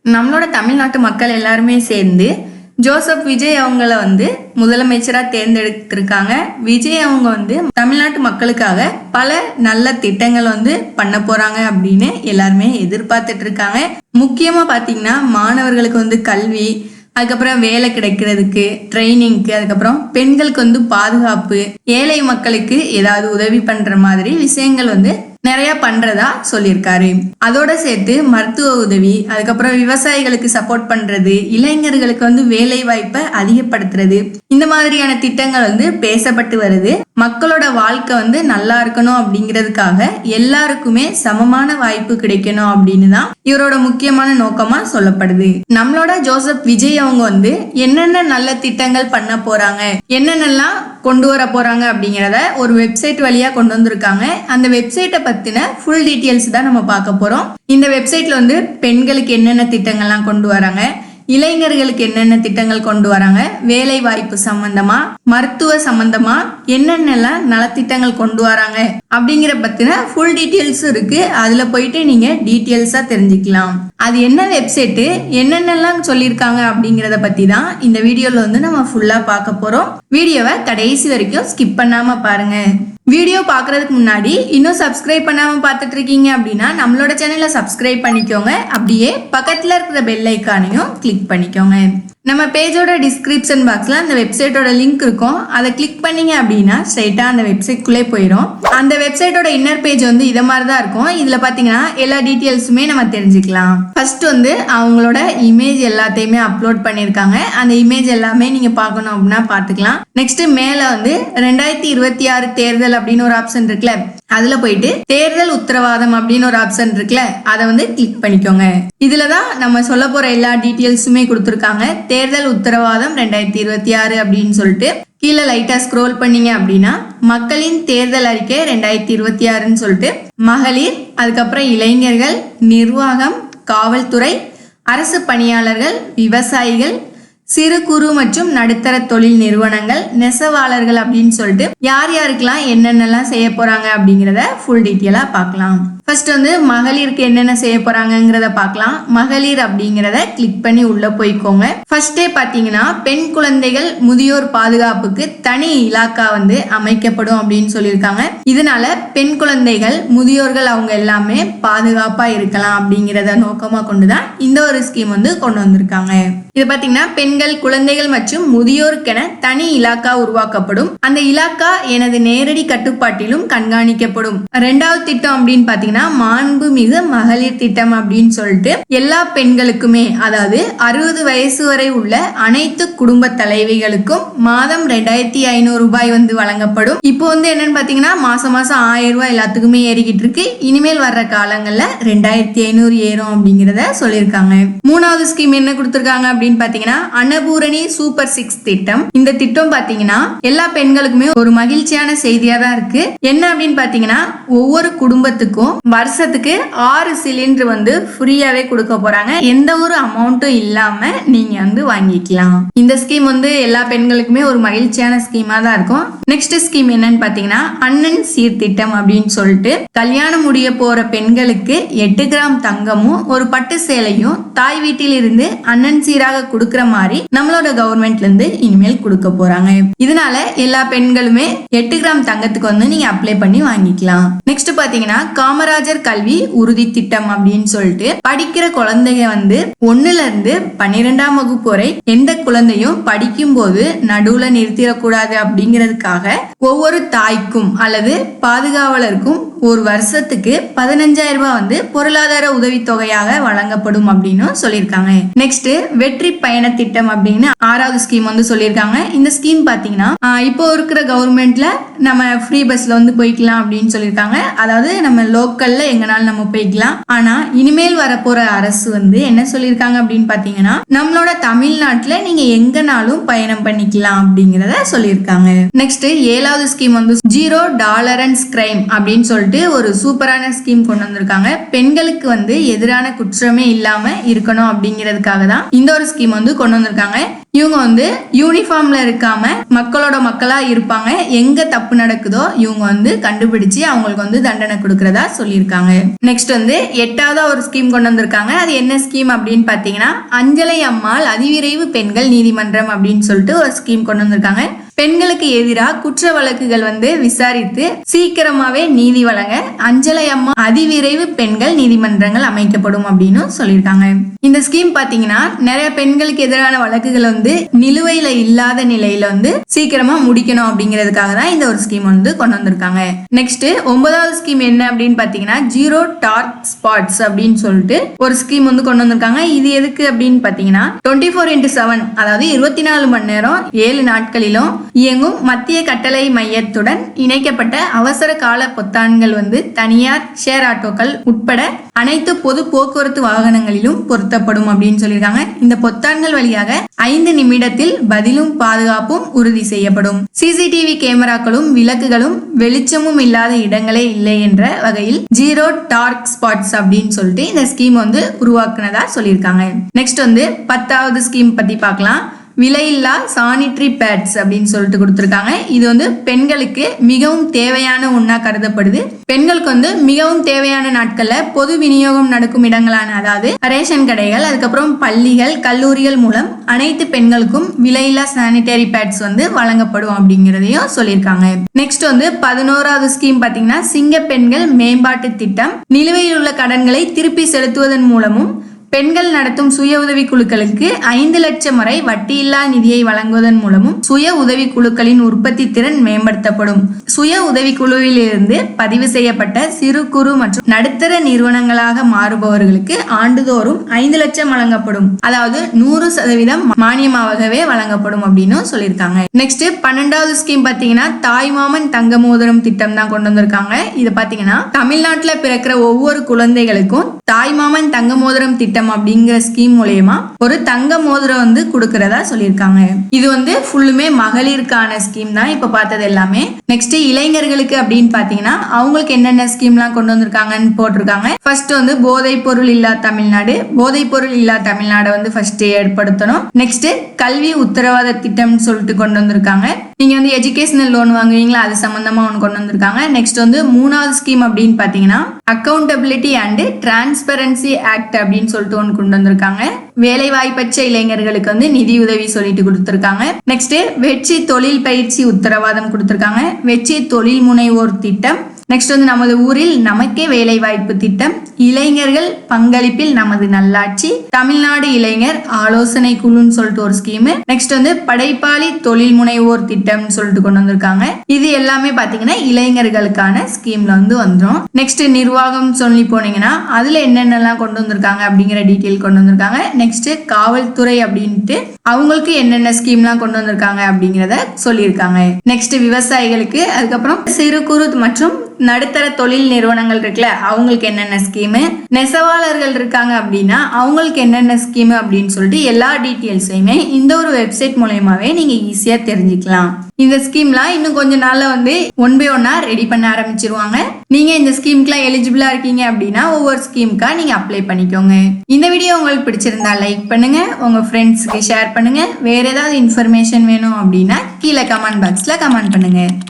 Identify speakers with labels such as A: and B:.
A: நம்மளோட தமிழ்நாட்டு மக்கள் எல்லாருமே சேர்ந்து ஜோசப் விஜய் அவங்கள முதலமைச்சரா தேர்ந்தெடுத்திருக்காங்க. விஜய் அவங்க தமிழ்நாட்டு மக்களுக்காக பல நல்ல திட்டங்கள் பண்ண போறாங்க அப்படின்னு எல்லாருமே எதிர்பார்த்துட்டு இருக்காங்க. முக்கியமா பாத்தீங்கன்னா மாணவர்களுக்கு கல்வி, அதுக்கப்புறம் வேலை கிடைக்கிறதுக்கு, ட்ரைனிங்க்கு, அதுக்கப்புறம் பெண்களுக்கு பாதுகாப்பு, ஏழை மக்களுக்கு ஏதாவது உதவி பண்ற மாதிரி விஷயங்கள் நிறைய பண்றதா சொல்லியிருக்காரு. அதோட சேர்த்து மருத்துவ உதவி, அதுக்கப்புறம் விவசாயிகளுக்கு சப்போர்ட் பண்றது, இளைஞர்களுக்கு வேலை வாய்ப்பை அதிகப்படுத்துறது, இந்த மாதிரியான திட்டங்கள் பேசப்பட்டு வருது. மக்களோட வாழ்க்கை நல்லா இருக்கணும் அப்படிங்கிறதுக்காக எல்லாருக்குமே சமமான வாய்ப்பு கிடைக்கணும் அப்படின்னு தான் இவரோட முக்கியமான நோக்கமா சொல்லப்படுது. நம்மளோட ஜோசப் விஜய் அவங்க என்னென்ன நல்ல திட்டங்கள் பண்ண போறாங்க, என்னென்னலாம் கொண்டு வர போறாங்க அப்படிங்கிறத ஒரு வெப்சைட் வழியா கொண்டு வந்திருக்காங்க. அந்த வெப்சைட்டை பத்தின ஃபுல் டீட்டெயில்ஸ் தான் நம்ம பார்க்க போறோம். இந்த வெப்சைட்ல பெண்களுக்கு என்னென்ன திட்டங்கள்லாம் கொண்டு வராங்க, இளைஞர்களுக்கு என்னென்ன திட்டங்கள் கொண்டு வராங்க, வேலை வாய்ப்பு சம்பந்தமா, மருத்துவ சம்பந்தமா என்னென்னலாம் நலத்திட்டங்கள் கொண்டு வராங்க அப்படிங்கிற பத்தின ஃபுல் டீட்டெயில்ஸ் இருக்கு. அதுல போயிட்டு நீங்க டீட்டெயில்ஸா தெரிஞ்சுக்கலாம். அது என்ன வெப்சைட், என்னென்னலாம் சொல்லியிருக்காங்க அப்படிங்கறத பத்தி தான் இந்த வீடியோல நம்ம ஃபுல்லா பார்க்க போறோம். வீடியோவை கடைசி வரைக்கும் ஸ்கிப் பண்ணாம பாருங்க. வீடியோ பாக்குறதுக்கு முன்னாடி இன்னும் சப்ஸ்கிரைப் பண்ணாம பார்த்துட்டு இருக்கீங்க அப்படின்னா நம்மளோட சேனலை சப்ஸ்கிரைப் பண்ணிக்கோங்க. அப்படியே பக்கத்துல இருக்கிற பெல் ஐக்கானையும் கிளிக் பண்ணிக்கோங்க. நம்ம பேஜோட டிஸ்கிரிப்ஷன் பாக்ஸ்ல அந்த வெப்சைட்டோட லிங்க் இருக்கும். அதை கிளிக் பண்ணீங்க அப்படின்னா ஸ்ட்ரைட்டா அந்த வெப்சைட் குள்ளே போயிடும். அந்த வெப்சைட்டோட இன்னர் பேஜ் இத மாதிரி தான் இருக்கும். இதுல பாத்தீங்கன்னா எல்லா டீட்டெயில்ஸுமே நம்ம தெரிஞ்சுக்கலாம். ஃபர்ஸ்ட் அவங்களோட இமேஜ் எல்லாத்தையுமே அப்லோட் பண்ணிருக்காங்க. அந்த இமேஜ் எல்லாமே நீங்க பார்க்கணும் அப்படின்னா பாத்துக்கலாம். நெக்ஸ்ட் மேல 2026 தேர்தல் அப்படின்னு ஒரு ஆப்ஷன் இருக்குல்ல, அதுல போயிட்டு தேர்தல் உத்தரவாதம் அப்படின்னு ஒரு ஆப்ஷன் இருக்குல்ல, அதை கிளிக் பண்ணிக்கோங்க. இதுலதான் நம்ம சொல்ல போற எல்லா டீட்டெயில்ஸுமே கொடுத்துருக்காங்க. தேர்தல் உத்தரவாதம் 2026 அப்படின்னு சொல்லிட்டு கீழே லைட்டா ஸ்க்ரோல் பண்ணீங்க அப்படின்னா மக்களின் தேர்தல் அறிக்கை 2026ன்னு சொல்லிட்டு மகளிர், அதுக்கப்புறம் இளைஞர்கள், நிர்வாகம், காவல்துறை, அரசு பணியாளர்கள், விவசாயிகள், சிறு குறு மற்றும் நடுத்தர தொழில் நிறுவனங்கள், நெசவாளர்கள் அப்படின்னு சொல்லிட்டு யார் யாருக்கெல்லாம் என்னென்னலாம் செய்ய போறாங்க அப்படிங்கிறத ஃபுல் டீட்டெயிலா பார்க்கலாம். ஃபர்ஸ்ட் மகளிருக்கு என்னென்ன செய்ய போறாங்கிறத பார்க்கலாம். மகளிர் அப்படிங்கிறத கிளிக் பண்ணி உள்ள போய்க்கோங்க. ஃபர்ஸ்டே பாத்தீங்கன்னா பெண் குழந்தைகள் முதியோர் பாதுகாப்புக்கு தனி இலாக்கா அமைக்கப்படும் அப்படின்னு சொல்லியிருக்காங்க. இதனால பெண் குழந்தைகள், முதியோர்கள் அவங்க எல்லாமே பாதுகாப்பா இருக்கலாம் அப்படிங்கிறத நோக்கமா கொண்டுதான் இந்த ஒரு ஸ்கீம் கொண்டு வந்திருக்காங்க. இது பாத்தீங்கன்னா பெண்கள், குழந்தைகள் மற்றும் முதியோருக்கென தனி இலாக்கா உருவாக்கப்படும். அந்த இலாக்கா எனது நேரடி கட்டுப்பாட்டிலும் கண்காணிக்கப்படும். ரெண்டாவது திட்டம் அப்படின்னு பாத்தீங்கன்னா மாண்புமிகு மகளிர் திட்டம் அப்படின்னு சொல்லிட்டு எல்லா பெண்களுக்குமே, அதாவது 60 வயசு வரை உள்ள அனைத்து குடும்ப தலைவிகளுக்கும் மாதம் 2500 ரூபாய் வழங்கப்படும். இப்போ என்னன்னு பாத்தீங்கன்னா மாசம் 1000 ரூபாய் எல்லாத்துக்குமே ஏறிக்கிட்டு இருக்கு. இனிமேல் வர்ற காலங்கள்ல 2500 ஏறும் அப்படிங்கறத சொல்லியிருக்காங்க. மூணாவது ஸ்கீம் என்ன கொடுத்திருக்காங்க அப்படின்னு பாத்தீங்கன்னா அன்னபூரணி சூப்பர் 6 திட்டம். இந்த திட்டம் பாத்தீங்கன்னா எல்லா பெண்களுக்குமே ஒரு மகிழ்ச்சியான செய்தியா தான் இருக்கு. என்ன அப்படின்னு பாத்தீங்கன்னா ஒவ்வொரு குடும்பத்துக்கும் வருஷத்துக்கு 6 சிலிண்டர் ஃப்ரீயாவே கொடுக்க போறாங்க. எந்த ஒரு அமௌண்ட்டும் இல்லாம நீங்க வாங்கிக்கலாம். இந்த ஸ்கீம் எல்லா பெண்களுக்குமே ஒரு மகிழ்ச்சியான ஸ்கீமா தான் இருக்கும். நெக்ஸ்ட் ஸ்கீம் என்னன்னு பாத்தீங்கன்னா அண்ணன் சீர்திட்டம் அப்படின்னு சொல்லிட்டு கல்யாணம் முடிய போற பெண்களுக்கு 8 கிராம் தங்கமும் ஒரு பட்டு சேலையும் தாய் வீட்டில் இருந்து அண்ணன் சீராக கொடுக்கற மாதிரி நம்மளோட கவர்மெண்ட்ல இருந்து இனிமேல் கொடுக்க போறாங்க. இதனால எல்லா பெண்களுமே 8 கிராம் தங்கத்துக்கு நீங்க அப்ளை பண்ணி வாங்கிக்கலாம். நெக்ஸ்ட் பாத்தீங்கன்னா காமராஜர் கல்வி உறுதி திட்டம் அப்படின்னு சொல்லிட்டு படிக்கிற குழந்தைங்க 1ல இருந்து 12ஆம் வகுப்பு வரை எந்த குழந்தையும் படிக்கும் போது நடுவுல நிறுத்திடக்கூடாது அப்படிங்கிறதுக்காக ஒவ்வொரு தாய்க்கும் அல்லது பாதுகாவலருக்கும் ஒரு வருஷத்துக்கு 15000 ரூபாய் பொருளாதார உதவித்தொகையாக வழங்கப்படும் அப்படின்னு சொல்லியிருக்காங்க. நெக்ஸ்ட் வெற்றி பயண திட்டம் அப்படின்னு 6வது ஸ்கீம் சொல்லியிருக்காங்க. இந்த ஸ்கீம் பாத்தீங்கன்னா இப்போ இருக்கிற கவர்மெண்ட்ல நம்ம ஃப்ரீ பஸ்ல போய்க்கலாம் அப்படின்னு சொல்லியிருக்காங்க. அதாவது நம்ம லோக்கல்ல எங்கனாலும் நம்ம போய்க்கலாம். ஆனா இனிமேல் வரப்போற அரசு என்ன சொல்லியிருக்காங்க அப்படின்னு பாத்தீங்கன்னா நம்மளோட தமிழ்நாட்டுல நீங்க எங்கனாலும் பயணம் பண்ணிக்கலாம் அப்படிங்கறத சொல்லியிருக்காங்க. நெக்ஸ்ட் 7வது ஸ்கீம் ஜீரோ டாலரன்ஸ் கிரைம் அப்படின்னு சொல்லிட்டு ஒரு சூப்பரான ஸ்கீம் கொண்டு வந்திருக்காங்க. பெண்களுக்கு எதிரான குற்றமே இல்லாம இருக்கணும் அப்படிங்கிறதுக்காக தான் இந்த ஒரு ஸ்கீம் கொண்டு வந்திருக்காங்க. இவங்க வந்து யூனிஃபார்ம்ல இருக்காம மக்களோட மக்களா இருப்பாங்க. எங்க தப்பு நடக்குதோ இவங்க வந்து கண்டுபிடிச்சு அவங்களுக்கு வந்து தண்டனை கொடுக்கறதா சொல்லியிருக்காங்க. நெக்ஸ்ட் வந்து 8வது ஒரு ஸ்கீம் கொண்டு வந்திருக்காங்க. அது என்ன ஸ்கீம் அப்படின்னு பாத்தீங்கன்னா அஞ்சலை அம்மாள் அதிவிரைவு பெண்கள் நீதிமன்றம் அப்படின்னு சொல்லிட்டு ஒரு ஸ்கீம் கொண்டு வந்திருக்காங்க. பெண்களுக்கு எதிராக குற்ற வழக்குகள் வந்து விசாரித்து சீக்கிரமாவே நீதி வழங்க அஞ்சலை அம்மா அதிவிரைவு பெண்கள் நீதிமன்றங்கள் அமைக்கப்படும் அப்படின்னு சொல்லியிருக்காங்க. இந்த ஸ்கீம் பாத்தீங்கன்னா நிறைய பெண்களுக்கு எதிரான வழக்குகள் வந்து நிலுவையில இல்லாத நிலையில வந்து சீக்கிரமா முடிக்கணும் அப்படிங்கிறதுக்காக தான் இந்த ஒரு ஸ்கீம் வந்து கொண்டு வந்திருக்காங்க. நெக்ஸ்ட் 9வது ஸ்கீம் என்ன அப்படின்னு பாத்தீங்கன்னா ஜீரோ டார்க் ஸ்பாட்ஸ் அப்படின்னு சொல்லிட்டு ஒரு ஸ்கீம் வந்து கொண்டு வந்திருக்காங்க. இது எதுக்கு அப்படின்னு பாத்தீங்கன்னா 24x7 அதாவது 24 மணி நேரம் 7 நாட்களிலும் இயங்கும் மத்திய கட்டளை மையத்துடன் இணைக்கப்பட்ட அவசர கால பொத்தான்கள் வந்து தனியார் ஷேர் ஆட்டோக்கள் உட்பட அனைத்து பொது போக்குவரத்து வாகனங்களிலும் பொருத்தப்படும் அப்படின்னு சொல்லியிருக்காங்க. இந்த பொத்தான்கள் வழியாக 5 நிமிடத்தில் பதிலும் பாதுகாப்பும் உறுதி செய்யப்படும். சிசிடிவி கேமராக்களும் விளக்குகளும் வெளிச்சமும் இல்லாத இடங்களே இல்லை என்ற வகையில் ஜீரோ டார்க் ஸ்பாட்ஸ் அப்படின்னு சொல்லிட்டு இந்த ஸ்கீம் வந்து உருவாக்குனதா சொல்லியிருக்காங்க. நெக்ஸ்ட் வந்து 10வது ஸ்கீம் பத்தி பார்க்கலாம். விலையில்லா சானிட்டரி பேட்ஸ் அப்படின்னு சொல்லிட்டு கொடுத்துருக்காங்க. இது வந்து பெண்களுக்கு மிகவும் தேவையான ஒன்றா கருதப்படுது. பெண்களுக்கு வந்து மிகவும் தேவையான நாட்கள்ல பொது விநியோகம் நடக்கும் இடங்களான அதாவது ரேஷன் கடைகள், அதுக்கப்புறம் பள்ளிகள், கல்லூரிகள் மூலம் அனைத்து பெண்களுக்கும் விலையில்லா சானிட்டரி பேட்ஸ் வந்து வழங்கப்படும் அப்படிங்கிறதையும் சொல்லியிருக்காங்க. நெக்ஸ்ட் வந்து 11வது ஸ்கீம் பாத்தீங்கன்னா சிங்க பெண்கள் மேம்பாட்டு திட்டம். நிலுவையில் உள்ள கடன்களை திருப்பி செலுத்துவதன் மூலமும் பெண்கள் நடத்தும் சுய உதவி குழுக்களுக்கு 5 லட்சம் வரை வட்டியில்லா நிதியை வழங்குவதன் மூலமும் சுய உதவி குழுக்களின் உற்பத்தி திறன் மேம்படுத்தப்படும். சுய உதவி குழுவிலிருந்து பதிவு செய்யப்பட்ட சிறு குறு மற்றும் நடுத்தர நிறுவனங்களாக மாறுபவர்களுக்கு ஆண்டுதோறும் 5 லட்சம் வழங்கப்படும். அதாவது 100% மானியமாகவே வழங்கப்படும் அப்படின்னு சொல்லியிருக்காங்க. நெக்ஸ்ட் 12வது ஸ்கீம் பாத்தீங்கன்னா தாய்மாமன் தங்க மோதிரம் திட்டம் தான் கொண்டு வந்திருக்காங்க. இது பாத்தீங்கன்னா தமிழ்நாட்டுல பிறக்கிற ஒவ்வொரு குழந்தைகளுக்கும் தாய்மாமன் தங்க மோதிரம் திட்டம் அப்படிங்கிற ஸ்கீம் மூலமா ஒரு தங்க மோதிரம் வந்து கொடுக்கறதா சொல்லியிருக்காங்க. இது வந்து ஃபுல்லுமே மகளிருக்கான ஸ்கீம் தான் இப்ப பார்த்தது எல்லாமே. நெக்ஸ்ட் இளைஞர்களுக்கு அப்படின்னு பாத்தீங்கன்னா அவங்களுக்கு என்னென்ன ஸ்கீம்லாம் கொண்டு வந்திருக்காங்கன்னு போட்டிருக்காங்க. ஃபர்ஸ்ட் வந்து போதைப் பொருள் இல்லா தமிழ்நாடு. போதைப் பொருள் இல்லா தமிழ்நாடு வந்து ஃபர்ஸ்ட் ஏற்படுத்தணும். நெக்ஸ்ட் கல்வி உத்தரவாத திட்டம்னு சொல்லிட்டு கொண்டு வந்திருக்காங்க. நீங்க வந்து எஜுகேஷனல் லோன் வாங்குவீங்களா அது சம்பந்தமா ஒன்று கொண்டு வந்திருக்காங்க. நெக்ஸ்ட் வந்து 3வது ஸ்கீம் அப்படின்னு பாத்தீங்கன்னா அக்கௌண்டபிலிட்டி அண்ட் டிரான்ஸ்பரன்சி ஆக்ட் அப்படின்னு சொல்லிட்டு ஒன்று கொண்டு வந்திருக்காங்க. வேலை வாய்ப்பற்ற இளைஞர்களுக்கு வந்து நிதி உதவி சொல்லிட்டு கொடுத்திருக்காங்க. நெக்ஸ்ட் வெற்றி தொழில் பயிற்சி உத்தரவாதம் கொடுத்திருக்காங்க. வெற்றி தொழில் முனைவோர் திட்டம். நெக்ஸ்ட் வந்து நமது ஊரில் நமக்கே வேலை வாய்ப்பு திட்டம். இளைஞர்கள் பங்களிப்பில் நமது நல்லாட்சி. தமிழ்நாடு இளைஞர் ஆலோசனை குழுன்னு சொல்லிட்டு ஒரு ஸ்கீம். நெக்ஸ்ட் வந்து படைப்பாளி தொழில் முனைவோர் திட்டம் சொல்லிட்டு கொண்டு வந்திருக்காங்க. இது எல்லாமே பாத்தீங்கன்னா இளைஞர்களுக்கான ஸ்கீம்ல வந்து வந்துடும். நெக்ஸ்ட் நிர்வாகம் சொல்லி போனீங்கன்னா அதுல என்னென்னலாம் கொண்டு வந்திருக்காங்க அப்படிங்கிற டீட்டெயில் கொண்டு வந்திருக்காங்க. நெக்ஸ்ட் காவல்துறை அப்படின்ட்டு அவங்களுக்கு என்னென்ன ஸ்கீம்லாம் கொண்டு வந்திருக்காங்க அப்படிங்கிறத சொல்லியிருக்காங்க. நெக்ஸ்ட் விவசாயிகளுக்கு, அதுக்கப்புறம் சிறு குறு மற்றும் நடுத்தர தொழில் நிறுவனங்கள் இருக்குல்ல அவங்களுக்கு என்னென்ன ஸ்கீம், நெசவாளர்கள் இருக்காங்க அப்படின்னா அவங்களுக்கு என்னென்ன ஸ்கீம் அப்படின்னு சொல்லிட்டு எல்லா டீட்டெயில்ஸையுமே இந்த ஒரு வெப்சைட் மூலமாவே நீங்க ஈஸியா தெரிஞ்சுக்கலாம். இந்த ஸ்கீம்லாம் இன்னும் கொஞ்ச நாள்ல வந்து 1 by 1 ரெடி பண்ண ஆரம்பிச்சிருவாங்க. நீங்க இந்த ஸ்கீம்க்குலாம் எலிஜிபிளா இருக்கீங்க அப்படின்னா ஒவ்வொரு ஸ்கீம்க்கா நீங்க அப்ளை பண்ணிக்கோங்க. இந்த வீடியோ உங்களுக்கு பிடிச்சிருந்தா லைக் பண்ணுங்க, உங்க ஃப்ரெண்ட்ஸ்க்கு ஷேர் பண்ணுங்க. வேற ஏதாவது இன்ஃபர்மேஷன் வேணும் அப்படின்னா கீழே கமெண்ட் பாக்ஸ்ல கமெண்ட் பண்ணுங்க.